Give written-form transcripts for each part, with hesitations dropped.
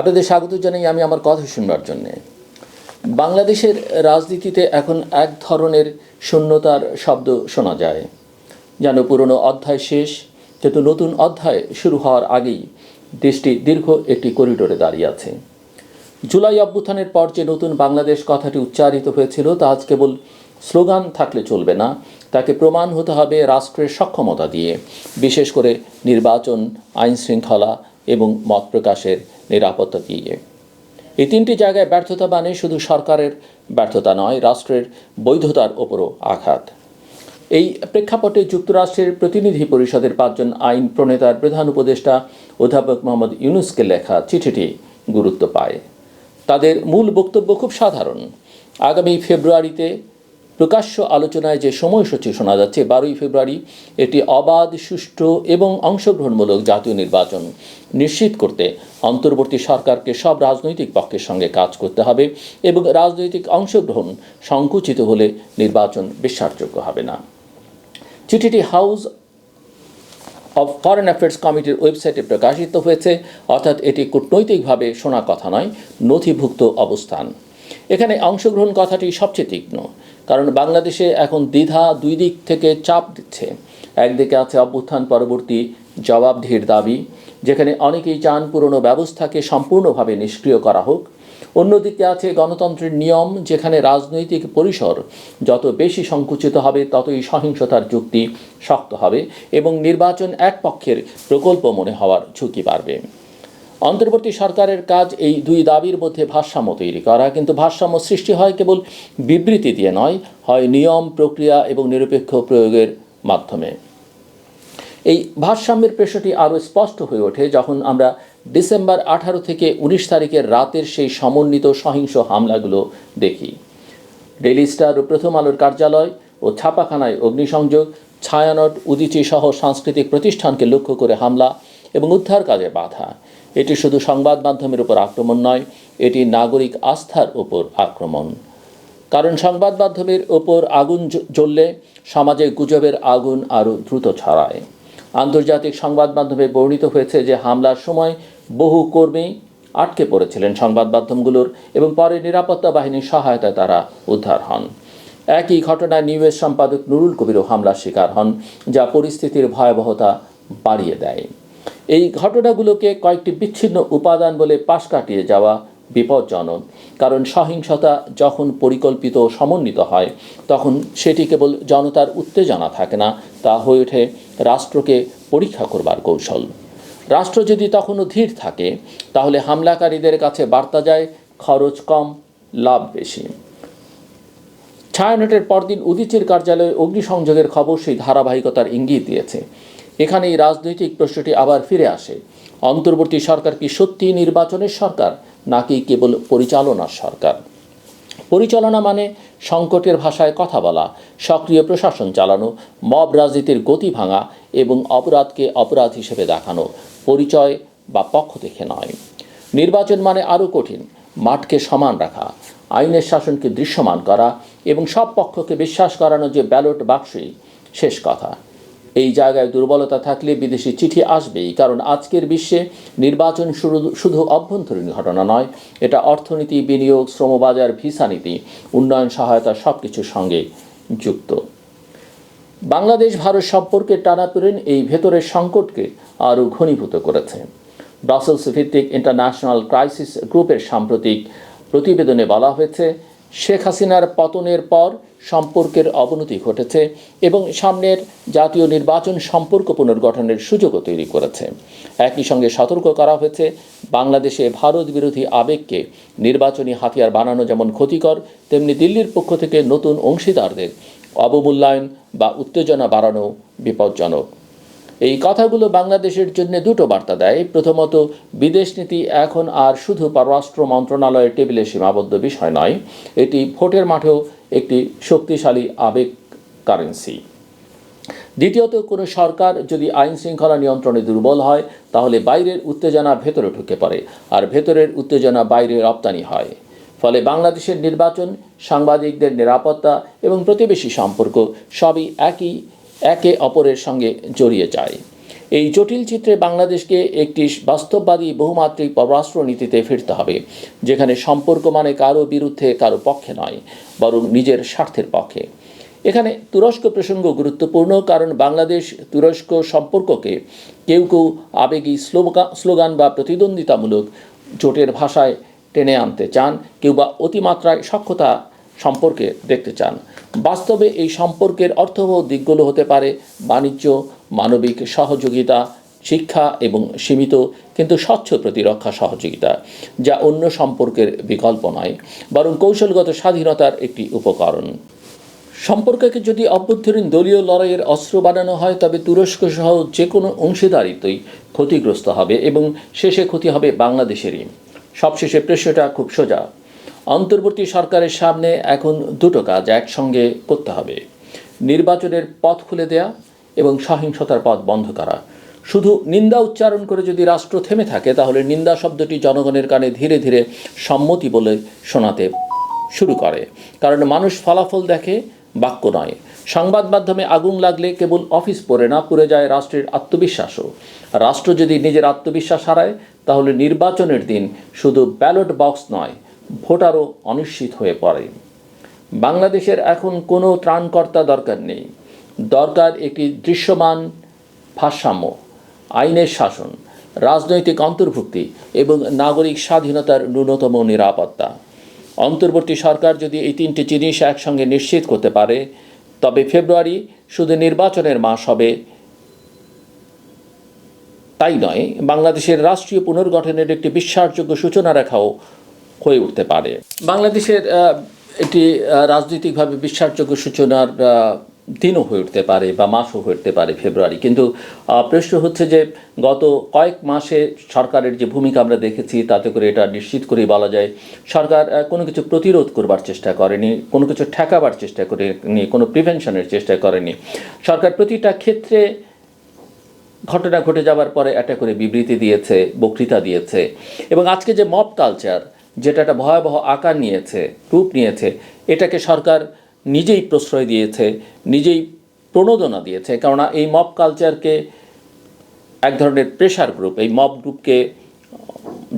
আপনাদের স্বাগত জানাই আমি আমার কথা শুনবার জন্যে। বাংলাদেশের রাজনীতিতে এখন এক ধরনের শূন্যতার শব্দ শোনা যায়, যেন পুরনো অধ্যায় শেষ, কিন্তু নতুন অধ্যায় শুরু হওয়ার আগেই দেশটি দীর্ঘ একটি করিডোরে দাঁড়িয়ে আছে। জুলাই অভ্যুত্থানের পর যে নতুন বাংলাদেশ কথাটি উচ্চারিত হয়েছিল তা আজ কেবল স্লোগান থাকলে চলবে না, তাকে প্রমাণ হতে হবে রাষ্ট্রের সক্ষমতা দিয়ে, বিশেষ করে নির্বাচন, আইন শৃঙ্খলা এবং মত প্রকাশের নিরাপত্তা দিয়ে। এই তিনটি জায়গায় ব্যর্থতা মানে শুধু সরকারের ব্যর্থতা নয়, রাষ্ট্রের বৈধতার ওপরও আঘাত। এই প্রেক্ষাপটে যুক্তরাষ্ট্রের প্রতিনিধি পরিষদের 5 জন আইন প্রণেতার প্রধান উপদেষ্টা অধ্যাপক মোহাম্মদ ইউনূসকে লেখা চিঠিটি গুরুত্ব পায়। তাদের মূল বক্তব্য খুব সাধারণ। আগামী ফেব্রুয়ারিতে প্রকাশ্য আলোচনায় যে সময়সূচি শোনা যাচ্ছে, 12ই ফেব্রুয়ারি এটি অবাধ, সুষ্ঠু এবং অংশগ্রহণমূলক জাতীয় নির্বাচন নিশ্চিত করতে অন্তর্বর্তী সরকারকে সব রাজনৈতিক পক্ষের সঙ্গে কাজ করতে হবে এবং রাজনৈতিক অংশগ্রহণ সংকুচিত হলে নির্বাচন বিশ্বাসযোগ্য হবে না। চিঠিটি হাউস অব ফরেন অ্যাফেয়ার্স কমিটির ওয়েবসাইটে প্রকাশিত হয়েছে, অর্থাৎ এটি কূটনৈতিকভাবে শোনা কথা নয়, নথিভুক্ত অবস্থান। এখানে অংশগ্রহণ কথাটি সবচেয়ে তীক্ষ্ণ, কারণ বাংলাদেশে এখন দ্বিধা দুই দিক থেকে চাপ দিচ্ছে। একদিকে আছে অভ্যুত্থান পরবর্তী জবাবদিহির দাবি, যেখানে অনেকেই চান পুরনো ব্যবস্থাকে সম্পূর্ণভাবে নিষ্ক্রিয় করা হোক। অন্যদিকে আছে গণতন্ত্রের নিয়ম, যেখানে রাজনৈতিক পরিসর যত বেশি সংকুচিত হবে ততই সহিংসতার যুক্তি শক্ত হবে এবং নির্বাচন এক পক্ষের প্রকল্প মনে হওয়ার ঝুঁকি বাড়বে। অন্তর্বর্তী সরকারের কাজ এই দুই দাবির মধ্যে ভারসাম্য তৈরি করা, কিন্তু ভারসাম্য সৃষ্টি হয় কেবল বিবৃতি দিয়ে নয়, হয় নিয়ম, প্রক্রিয়া এবং নিরপেক্ষ প্রয়োগের মাধ্যমে। এই ভারসাম্যের পেশাটি আরও স্পষ্ট হয়ে ওঠে যখন আমরা ডিসেম্বর 18 থেকে 19 তারিখের রাতের সেই সমন্বিত সহিংস হামলাগুলো দেখি। ডেইলি স্টার ও প্রথম আলোর কার্যালয় ও ছাপাখানায় অগ্নিসংযোগ, ছায়ানট, উদীচী সহ সাংস্কৃতিক প্রতিষ্ঠানকে লক্ষ্য করে হামলা এবং উদ্ধার কাজে বাধা। এটি শুধু সংবাদ মাধ্যমের উপর আক্রমণ নয়, এটি নাগরিক আস্থার উপর আক্রমণ। কারণ সংবাদ মাধ্যমের ওপর আগুন জ্বললে সমাজে গুজবের আগুন আরও দ্রুত ছড়ায়। আন্তর্জাতিক সংবাদ মাধ্যমে বর্ণিত হয়েছে যে হামলার সময় বহু কর্মী আটকে পড়েছিলেন সংবাদ মাধ্যমগুলোর এবং পরে নিরাপত্তা বাহিনীর সহায়তায় তারা উদ্ধার হন। একই ঘটনায় নিউজ সম্পাদক নুরুল কবিরও হামলার শিকার হন, যা পরিস্থিতির ভয়াবহতা বাড়িয়ে দেয়। এই ঘটনাগুলোকে কয়েকটি বিচ্ছিন্ন উপাদান বলে পাশ কাটিয়ে যাওয়া বিপজ্জনক, কারণ সহিংসতা যখন পরিকল্পিত ও সমন্বিত হয় তখন সেটি কেবল জনতার উত্তেজনা থাকে না, তা হয়ে ওঠে রাষ্ট্রকে পরীক্ষা করবার কৌশল। রাষ্ট্র যদি তখনও ধীর থাকে তাহলে হামলাকারীদের কাছে বার্তা যায় খরচ কম, লাভ বেশি। ছায়ানটের পরদিন উদীচীর কার্যালয়ে অগ্নিসংযোগের খবর সেই ধারাবাহিকতার ইঙ্গিত দিয়েছে। এখানে এই রাজনৈতিক প্রশ্নটি আবার ফিরে আসে। অন্তর্বর্তী সরকার কি সত্যি নির্বাচনের সরকার, নাকি কেবল পরিচালনার সরকার? পরিচালনা মানে সংকটের ভাষায় কথা বলা, সক্রিয় প্রশাসন চালানো, মব রাজনীতির গতি ভাঙা এবং অপরাধকে অপরাধ হিসেবে দেখানো, পরিচয় বা পক্ষ দেখে নয়। নির্বাচন মানে আরও কঠিন, মাঠকে সমান রাখা, আইনের শাসনকে দৃশ্যমান করা এবং সব পক্ষকে বিশ্বাস করানো যে ব্যালট বাক্সই শেষ কথা। এই জায়গায় দুর্বলতা থাকলে বিদেশি চিঠি আসবেই, কারণ আজকের বিশ্বে নির্বাচন শুধু অভ্যন্তরীণ ঘটনা নয়, এটা অর্থনীতি, বিনিয়োগ, শ্রমবাজার, ভিসা নীতি, উন্নয়ন সহায়তা সব কিছুর সঙ্গে যুক্ত। বাংলাদেশ ভারত সম্পর্কের টানাপোড়েন এই ভেতরের সংকটকে আরও ঘনীভূত করেছে। ব্রাসেলস ভিত্তিক ইন্টারন্যাশনাল ক্রাইসিস গ্রুপের সাম্প্রতিক প্রতিবেদনে বলা হয়েছে, শেখ হাসিনার পতনের পর সম্পর্কের অবনতি ঘটেছে এবং সামনের জাতীয় নির্বাচন সম্পর্ক পুনর্গঠনের সুযোগও তৈরি করেছে। একই সঙ্গে সতর্ক করা হয়েছে, বাংলাদেশে ভারত বিরোধী আবেগকে নির্বাচনী হাতিয়ার বানানো যেমন ক্ষতিকর, তেমনি দিল্লির পক্ষ থেকে নতুন অংশীদারদের অবমূল্যায়ন বা উত্তেজনা বাড়ানো বিপজ্জনক। এই কথাগুলো বাংলাদেশের জন্য দুটো বার্তা দেয়। প্রথমত, বিদেশ নীতি এখন আর শুধু পররাষ্ট্র মন্ত্রণালয়ের টেবিলে সীমাবদ্ধ বিষয় নয়, এটি ভোটের মাঠেও একটি শক্তিশালী আবেগ কারেন্সি। দ্বিতীয়ত, কোনো সরকার যদি আইন শৃঙ্খলা নিয়ন্ত্রণে দুর্বল হয় তাহলে বাইরের উত্তেজনা ভেতরে ঢুকে পড়ে, আর ভেতরের উত্তেজনা বাইরে রপ্তানি হয়। ফলে বাংলাদেশের নির্বাচন, সাংবাদিকদের নিরাপত্তা এবং প্রতিবেশী সম্পর্ক সবই একে অপরের সঙ্গে জড়িয়ে যায়। এই জটিল চিত্রে বাংলাদেশকে একটি বাস্তববাদী বহুমাত্রিক পররাষ্ট্রনীতিতে ফিরতে হবে, যেখানে সম্পর্ক মানে কারো বিরুদ্ধে কারো পক্ষে নয়, বরং নিজের স্বার্থের পক্ষে। এখানে তুরস্ক প্রসঙ্গ গুরুত্বপূর্ণ, কারণ বাংলাদেশ তুরস্ক সম্পর্ককে কেউ কেউ আবেগী স্লোগান বা প্রতিদ্বন্দ্বিতামূলক জোটের ভাষায় টেনে আনতে চান, কেউ বা অতিমাত্রায় সখ্যতা সম্পর্কে দেখতে চান। বাস্তবে এই সম্পর্কের অর্থবহ দিকগুলো হতে পারে বাণিজ্য, মানবিক সহযোগিতা, শিক্ষা এবং সীমিত কিন্তু স্বচ্ছ প্রতিরক্ষা সহযোগিতা, যা অন্য সম্পর্কের বিকল্প নয়, বরং কৌশলগত স্বাধীনতার একটি উপকরণ। সম্পর্ককে যদি অভ্যন্তরীণ দলীয় লড়াইয়ের অস্ত্র বানানো হয়, তবে তুরস্ক সহ যে কোনো অংশীদারিত্বই ক্ষতিগ্রস্ত হবে এবং শেষে ক্ষতি হবে বাংলাদেশেরই। সবশেষে প্রশ্নটা খুব সোজা। অন্তর্বর্তী সরকারের সামনে এখন দুটো কাজ একসঙ্গে করতে হবে: নির্বাচনের পথ খুলে দেয়া এবং সহিংসতার পথ বন্ধ করা। শুধু নিন্দা উচ্চারণ করে যদি রাষ্ট্র থেমে থাকে, তাহলে নিন্দা শব্দটি জনগণের কানে ধীরে ধীরে সম্মতি বলে শোনাতে শুরু করে, কারণ মানুষ ফলাফল দেখে, বাক্য নয়। সংবাদ মাধ্যমে আগুন লাগলে কেবল অফিস পড়ে না, পুড়ে যায় রাষ্ট্রের আত্মবিশ্বাসও। রাষ্ট্র যদি নিজের আত্মবিশ্বাস হারায়, তাহলে নির্বাচনের দিন শুধু ব্যালট বক্স নয়, ভোটারও অনিশ্চিত হয়ে পড়ে। বাংলাদেশের এখন কোনো ত্রাণকর্তা দরকার নেই, দরকার একটি দৃশ্যমান ভারসাম্য, আইনের শাসন, রাজনৈতিক অন্তর্ভুক্তি এবং নাগরিক স্বাধীনতার ন্যূনতম নিরাপত্তা। অন্তর্বর্তী সরকার যদি এই তিনটি জিনিস একসঙ্গে নিশ্চিত করতে পারে, তবে ফেব্রুয়ারি শুধু নির্বাচনের মাস হবে তাই নয়, বাংলাদেশের রাষ্ট্রীয় পুনর্গঠনের একটি বিশ্বাসযোগ্য সূচনা রেখাও হয়ে উঠতে পারে। বাংলাদেশের একটি রাজনৈতিকভাবে বিশ্বাসযোগ্য সূচনার দিনও হয়ে উঠতে পারে বা মাসও হয়ে উঠতে পারে ফেব্রুয়ারি। কিন্তু প্রশ্ন হচ্ছে যে গত কয়েক মাসে সরকারের যে ভূমিকা আমরা দেখেছি, তাতে করে এটা নিশ্চিত করেই বলা যায় সরকার কোনো কিছু প্রতিরোধ করবার চেষ্টা করেনি, কোনো কিছু ঠেকাবার চেষ্টা করেনি, কোনো প্রিভেনশনের চেষ্টা করেনি। সরকার প্রতিটা ক্ষেত্রে ঘটনা ঘটে যাওয়ার পরে একটা করে বিবৃতি দিয়েছে, বক্তৃতা দিয়েছে। এবং আজকে যে মব কালচার, যেটা একটা ভয়াবহ আকার নিয়েছে, রূপ নিয়েছে, এটাকে সরকার নিজেই প্রশ্রয় দিয়েছে, নিজেই প্রণোদনা দিয়েছে। কেননা এই মব কালচারকে এক ধরনের প্রেশার গ্রুপ, এই মব গ্রুপকে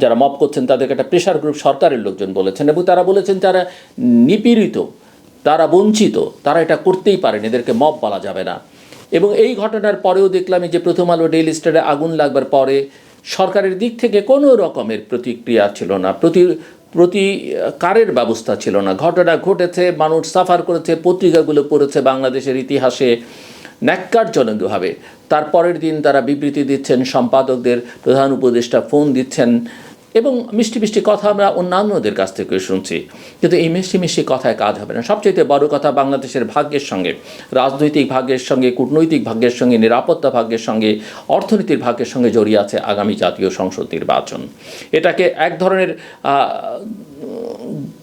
যারা মব করছেন তাদেরকে একটা প্রেশার গ্রুপ সরকারের লোকজন বলেছেন, এবং তারা বলেছেন তারা নিপীড়িত, তারা বঞ্চিত, তারা এটা করতেই পারেন, এদেরকে মব বলা যাবে না। এবং এই ঘটনার পরেও দেখলাম যে প্রথম আলো ডেইলি স্টারে আগুন লাগবার পরে সরকারের দিক থেকে কোনো রকমের প্রতিক্রিয়া ছিল না, প্রতিকারের ব্যবস্থা ছিল না। ঘটনা ঘটেছে, মানুষ সাফার করেছে, পত্রিকাগুলো পড়েছে বাংলাদেশের ইতিহাসে ন্যাক্কারজনকভাবে। তারপরের দিন তারা বিবৃতি দিচ্ছেন, সম্পাদকদের, প্রধান উপদেষ্টা ফোন দিচ্ছেন, এবং মিষ্টি মিষ্টি কথা আমরা অন্যান্যদের কাছ থেকে শুনছি। কিন্তু এই মিষ্টি মিষ্টি কথায় কাজ হবে না। সবচেয়ে বড় কথা, বাংলাদেশের ভাগ্যের সঙ্গে, রাজনৈতিক ভাগ্যের সঙ্গে, কূটনৈতিক ভাগ্যের সঙ্গে, নিরাপত্তা ভাগ্যের সঙ্গে, অর্থনীতির ভাগ্যের সঙ্গে জড়িয়ে আছে আগামী জাতীয় সংসদ নির্বাচন। এটাকে এক ধরনের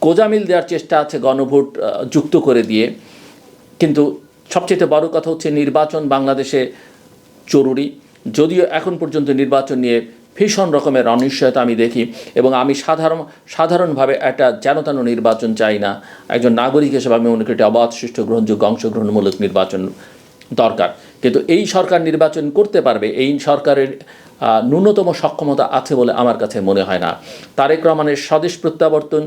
গোজামিল দেওয়ার চেষ্টা আছে গণভোট যুক্ত করে দিয়ে। কিন্তু সবচেয়ে বড় কথা হচ্ছে নির্বাচন বাংলাদেশে জরুরি। যদিও এখন পর্যন্ত নির্বাচন নিয়ে ভীষণ রকমের অনিশ্চয়তা আমি দেখি, এবং আমি সাধারণভাবে একটা যেনতেন নির্বাচন চাই না। একজন নাগরিক হিসেবে আমি মনে করি এটা অবাধ, সুষ্ঠু, গ্রহণযোগ্য, অংশগ্রহণমূলক নির্বাচন দরকার। কিন্তু এই সরকার নির্বাচন করতে পারবে, এই সরকারের ন্যূনতম সক্ষমতা আছে বলে আমার কাছে মনে হয় না। তারেক রহমানের স্বদেশ প্রত্যাবর্তন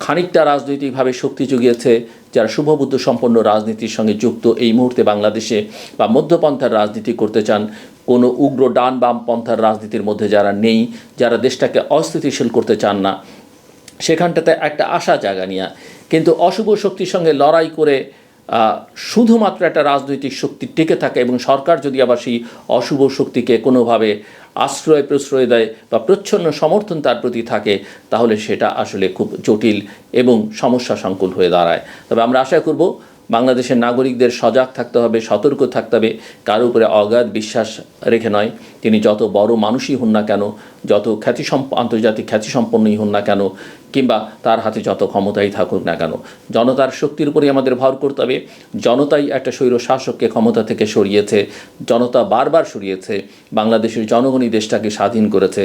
খানিকটা রাজনৈতিকভাবে শক্তি জুগিয়েছে যারা শুভবুদ্ধ সম্পন্ন রাজনীতির সঙ্গে যুক্ত এই মুহূর্তে বাংলাদেশে, বা মধ্যপন্থার রাজনীতি করতে চান, কোনো উগ্র ডান বাম পন্থার রাজনীতির মধ্যে যারা নেই, যারা দেশটাকে অস্থিতিশীল করতে চান না, সেখানটাতে একটা আশা জায়গা নিয়ে। কিন্তু অশুভ শক্তির সঙ্গে লড়াই করে শুধুমাত্র একটা রাজনৈতিক শক্তি টিকে থাকে, এবং সরকার যদি আবার সেই অশুভ শক্তিকে কোনোভাবে আশ্রয় প্রশ্রয় দেয় বা প্রচ্ছন্ন সমর্থন তার প্রতি থাকে, তাহলে সেটা আসলে খুব জটিল এবং সমস্যা সংকুল হয়ে দাঁড়ায়। তবে আমরা আশা করব বাংলাদেশের নাগরিকদের সজাগ থাকতে হবে, সতর্ক থাকতে হবে, কারো উপরে অগাধ বিশ্বাস রেখে নয়। তিনি যত বড় মানুষই হন না কেন, যত আন্তর্জাতিক খ্যাতিসম্পন্নই হন না কেন, কিংবা তার হাতে যত ক্ষমতাই থাকুক না কেন, জনতার শক্তির উপরেই আমাদের ভর করতে হবে। জনতাই একটা স্বৈর শাসককে ক্ষমতা থেকে সরিয়েছে, জনতা বারবার সরিয়েছে, বাংলাদেশের জনগণই দেশটাকে স্বাধীন করেছে।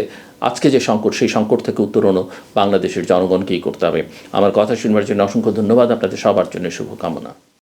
আজকে যে সংকট, সেই সংকট থেকে উত্তরণও বাংলাদেশের জনগণকেই করতে হবে। আমার কথা শুনবার জন্য অসংখ্য ধন্যবাদ। আপনাদের সবার জন্য শুভকামনা।